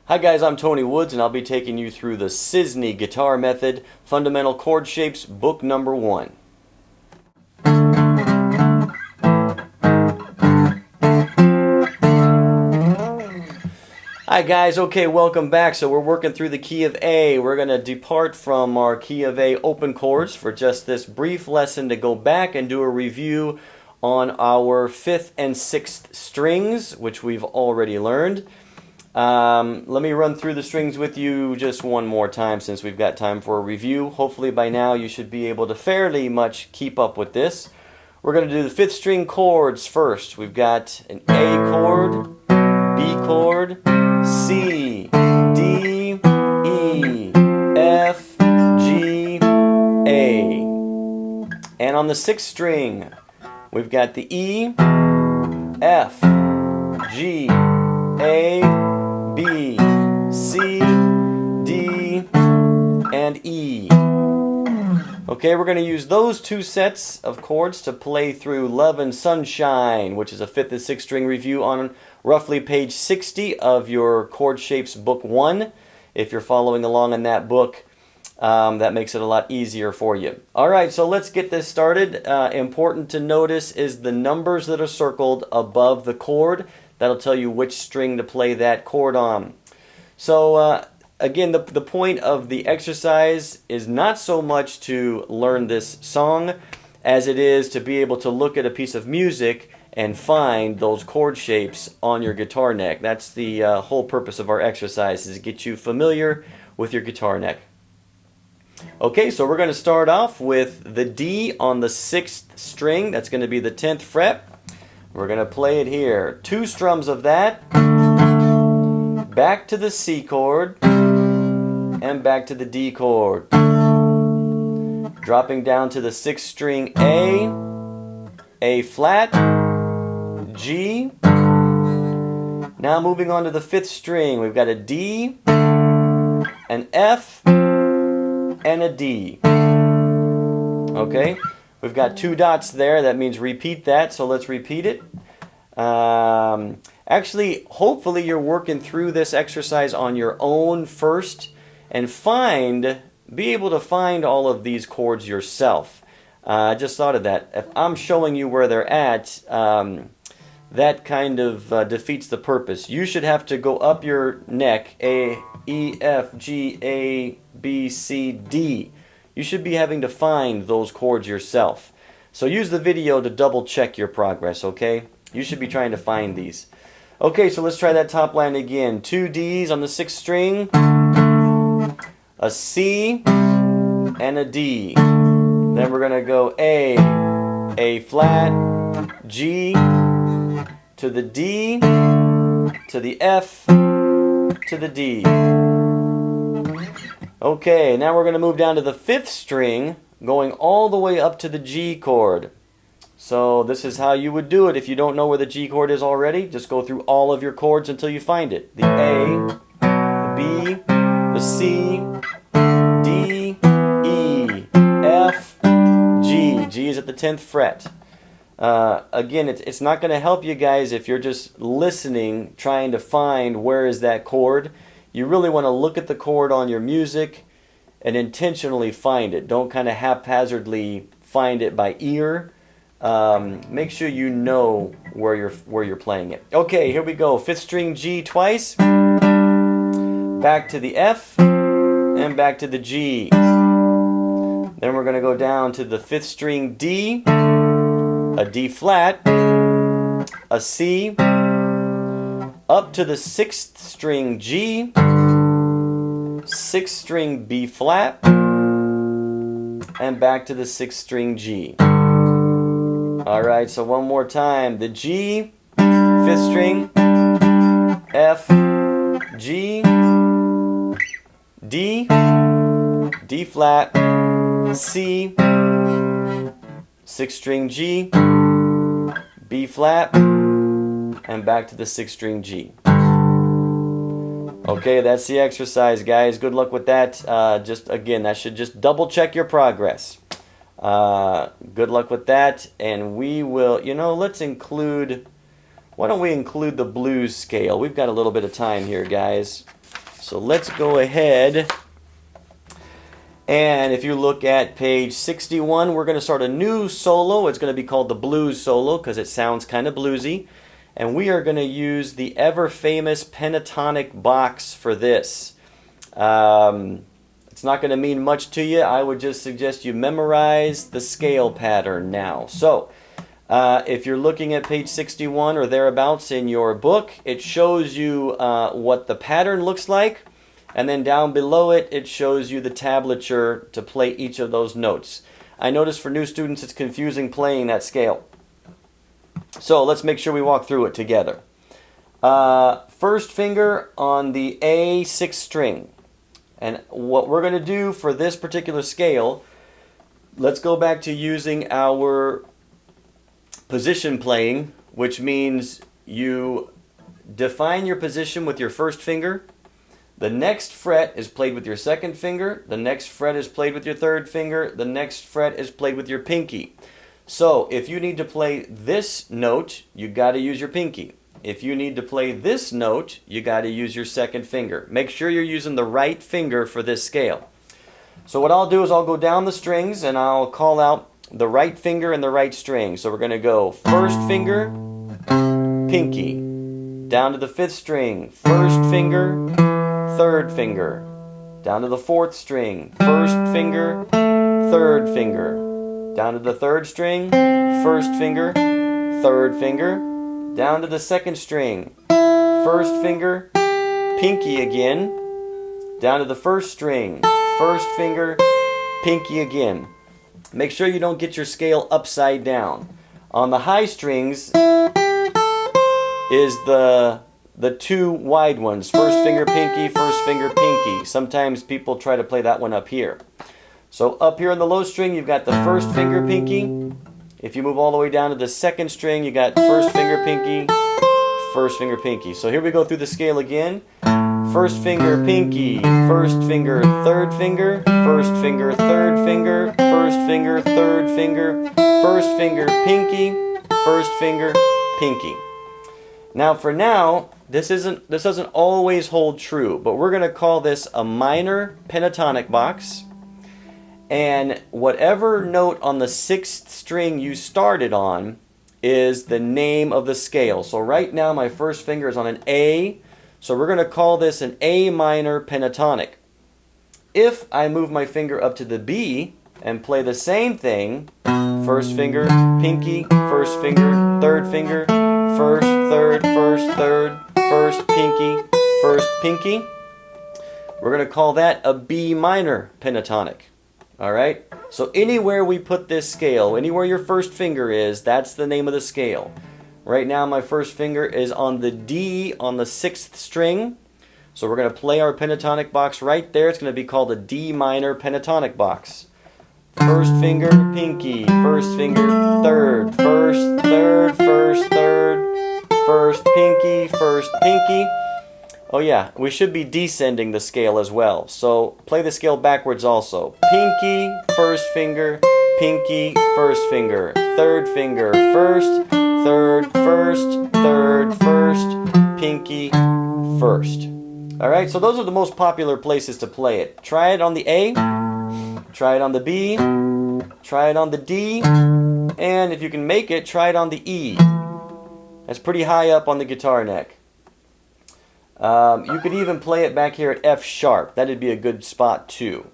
Hi guys, I'm Tony Woods and I'll be taking you through the SISNI guitar method, Fundamental Chord Shapes, book number 1. Hi guys, okay, welcome back. So we're working through the key of A. We're going to depart from our key of A open chords for just this brief lesson to go back and do a review on our 5th and 6th strings, which we've already learned. Let me run through the strings with you just one more time since we've got time for a review. Hopefully by now you should be able to fairly much keep up with this. We're going to do the 5th string chords first. We've got an A chord, B chord, C, D, E, F, G, A. And on the 6th string, we've got the E, F, G, A, B, C, D, and E. Okay, we're going to use those two sets of chords to play through Love and Sunshine, which is a 5th and 6th string review on roughly page 60 of your Chord Shapes book 1. If you're following along in that book, that makes it a lot easier for you. Alright, so let's get this started. Important to notice is the numbers that are circled above the chord. That'll tell you which string to play that chord on. So again, the point of the exercise is not so much to learn this song as it is to be able to look at a piece of music and find those chord shapes on your guitar neck. That's the whole purpose of our exercise, is to get you familiar with your guitar neck. Okay, so we're going to start off with the D on the 6th string. That's going to be the 10th fret. We're going to play it here. 2 strums of that, back to the C chord, and back to the D chord. Dropping down to the 6th string A flat, G. Now moving on to the 5th string, we've got a D, an F, and a D. Okay? We've got 2 dots there. That means repeat that, so let's repeat it. Actually, hopefully you're working through this exercise on your own first and be able to find all of these chords yourself. I just thought of that. If I'm showing you where they're at, that kind of defeats the purpose. You should have to go up your neck, A, E, F, G, A, B, C, D. You should be having to find those chords yourself. So use the video to double check your progress, okay? You should be trying to find these. Okay, so let's try that top line again. 2 D's on the 6th string, a C, and a D. Then we're going to go A flat, G, to the D, to the F, to the D. Okay, now we're going to move down to the 5th string, going all the way up to the G chord. So this is how you would do it if you don't know where the G chord is already. Just go through all of your chords until you find it. The A, the B, the C, D, E, F, G. G is at the 10th fret. Again, it's not going to help you guys if you're just listening, trying to find where is that chord. You really want to look at the chord on your music and intentionally find it. Don't kind of haphazardly find it by ear. Make sure you know where you're playing it. Okay, here we go. 5th string G twice, back to the F, and back to the G. Then we're going to go down to the 5th string D, a D flat, a C, up to the 6th string G, 6th string B flat, and back to the 6th string G. Alright, so one more time. The G, 5th string, F, G, D, D flat, C, 6th string G, B flat, and back to the 6th string G. Okay, that's the exercise, guys. Good luck with that. Again, that should just double check your progress. Good luck with that, and we will, let's include, why don't we include the blues scale? We've got a little bit of time here, guys. So let's go ahead, and if you look at page 61, we're going to start a new solo. It's going to be called the blues solo because it sounds kind of bluesy. And we are going to use the ever-famous pentatonic box for this. It's not going to mean much to you. I would just suggest you memorize the scale pattern now. So, if you're looking at page 61 or thereabouts in your book, it shows you what the pattern looks like. And then down below it, it shows you the tablature to play each of those notes. I notice for new students it's confusing playing that scale. So let's make sure we walk through it together. First finger on the A 6th string. And what we're going to do for this particular scale, let's go back to using our position playing, which means you define your position with your first finger. The next fret is played with your second finger. The next fret is played with your third finger. The next fret is played with your pinky. So if you need to play this note, you got to use your pinky. If you need to play this note, you got to use your second finger. Make sure you're using the right finger for this scale. So what I'll do is I'll go down the strings and I'll call out the right finger and the right string. So we're going to go first finger, pinky. Down to the 5th string, first finger, third finger. Down to the 4th string, first finger, third finger. Down to the 3rd string, first finger, third finger. Down to the 2nd string, first finger, pinky again. Down to the 1st string, first finger, pinky again. Make sure you don't get your scale upside down. On the high strings is the two wide ones, first finger pinky, first finger pinky. Sometimes people try to play that one up here. So up here on the low string, you've got the first finger pinky. If you move all the way down to the 2nd string, you got first finger pinky, first finger pinky. So here we go through the scale again. First finger pinky, first finger, third finger, first finger, third finger, first finger, third finger, first finger pinky, first finger pinky. Now for now, this doesn't always hold true, but we're going to call this a minor pentatonic box. And whatever note on the 6th string you started on is the name of the scale. So right now my first finger is on an A, so we're going to call this an A minor pentatonic. If I move my finger up to the B and play the same thing, first finger, pinky, first finger, third finger, first, third, first, pinky, first, pinky, we're going to call that a B minor pentatonic. Alright, so anywhere we put this scale, anywhere your first finger is, that's the name of the scale. Right now my first finger is on the D on the 6th string. So we're going to play our pentatonic box right there. It's going to be called a D minor pentatonic box. First finger, pinky, first finger, third, first, third, first, third, first, pinky, first, pinky. Oh yeah, we should be descending the scale as well. So play the scale backwards also. Pinky, first finger, pinky, first finger, third finger, first, third, first, third, first, pinky, first. Alright, so those are the most popular places to play it. Try it on the A, try it on the B, try it on the D, and if you can make it, try it on the E. That's pretty high up on the guitar neck. You could even play it back here at F sharp. That'd be a good spot too.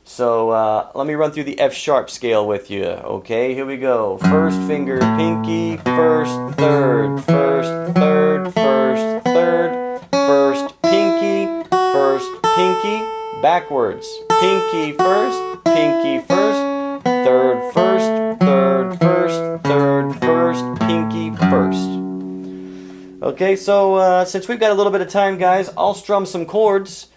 So let me run through the F sharp scale with you. Okay, here we go. First finger, pinky, first, third, first, third, first, third, first, pinky, first, pinky, backwards. Pinky first, third first, third first, third first, pinky first. Okay, so since we've got a little bit of time, guys, I'll strum some chords.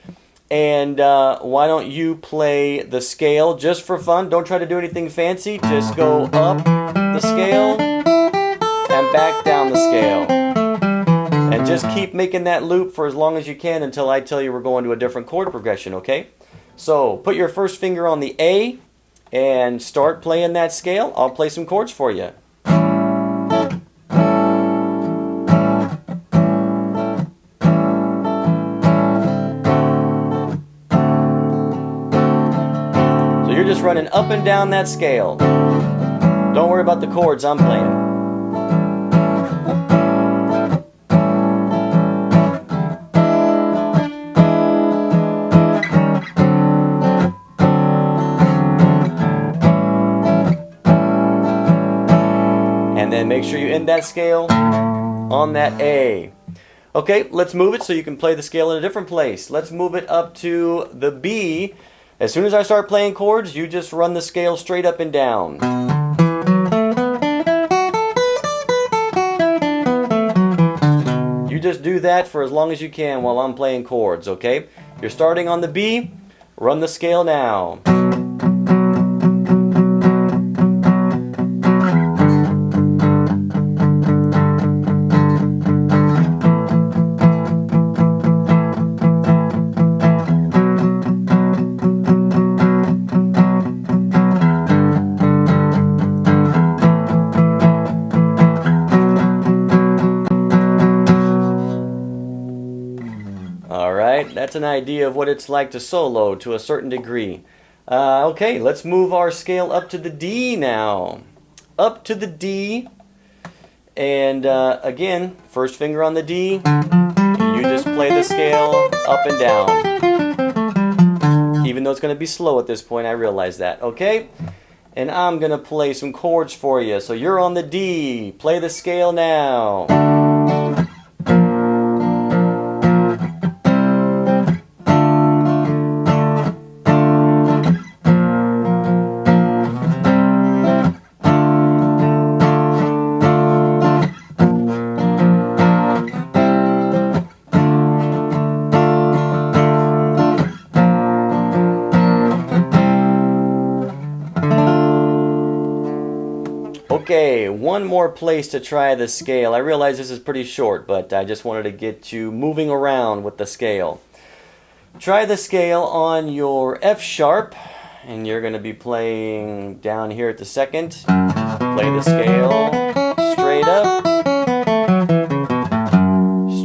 And why don't you play the scale just for fun? Don't try to do anything fancy. Just go up the scale and back down the scale. And just keep making that loop for as long as you can until I tell you we're going to a different chord progression, okay? So put your first finger on the A and start playing that scale. I'll play some chords for you. running up and down that scale. Don't worry about the chords I'm playing. And then make sure you end that scale on that A. Okay, let's move it so you can play the scale in a different place. Let's move it up to the B. As soon as I start playing chords, you just run the scale straight up and down. You just do that for as long as you can while I'm playing chords, okay? You're starting on the B, run the scale now. Alright, that's an idea of what it's like to solo to a certain degree. Okay, let's move our scale up to the D now. Up to the D. And again, first finger on the D. You just play the scale up and down. Even though it's going to be slow at this point, I realize that. Okay? And I'm going to play some chords for you. So you're on the D. Play the scale now. Okay, one more place to try the scale. I realize this is pretty short, but I just wanted to get you moving around with the scale. Try the scale on your F sharp, and you're going to be playing down here at the second. Play the scale straight up,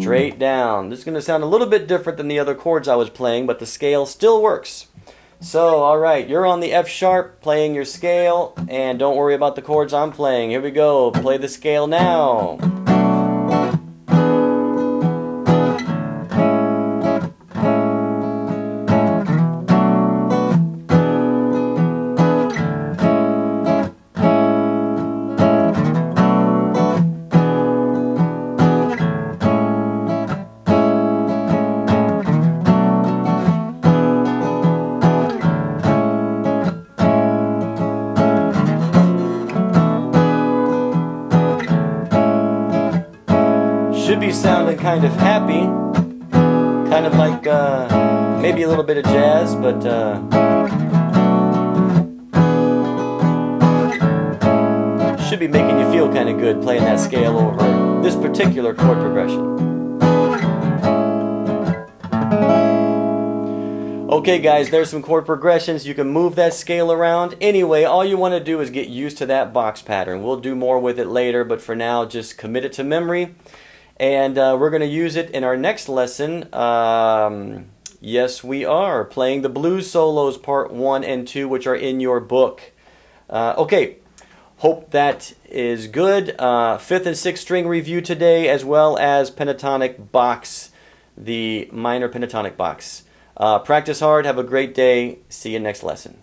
straight down. This is going to sound a little bit different than the other chords I was playing, but the scale still works. So, alright, you're on the F sharp, playing your scale, and don't worry about the chords I'm playing. Here we go, play the scale now. Should be sounding kind of happy, kind of like maybe a little bit of jazz, but should be making you feel kind of good playing that scale over this particular chord progression. Okay guys, there's some chord progressions. You can move that scale around. Anyway, all you want to do is get used to that box pattern. We'll do more with it later, but for now just commit it to memory. And we're going to use it in our next lesson. Yes, we are playing the blues solos part 1 and 2, which are in your book. Okay, hope that is good. 5th and 6th string review today, as well as pentatonic box, the minor pentatonic box. Practice hard. Have a great day. See you next lesson.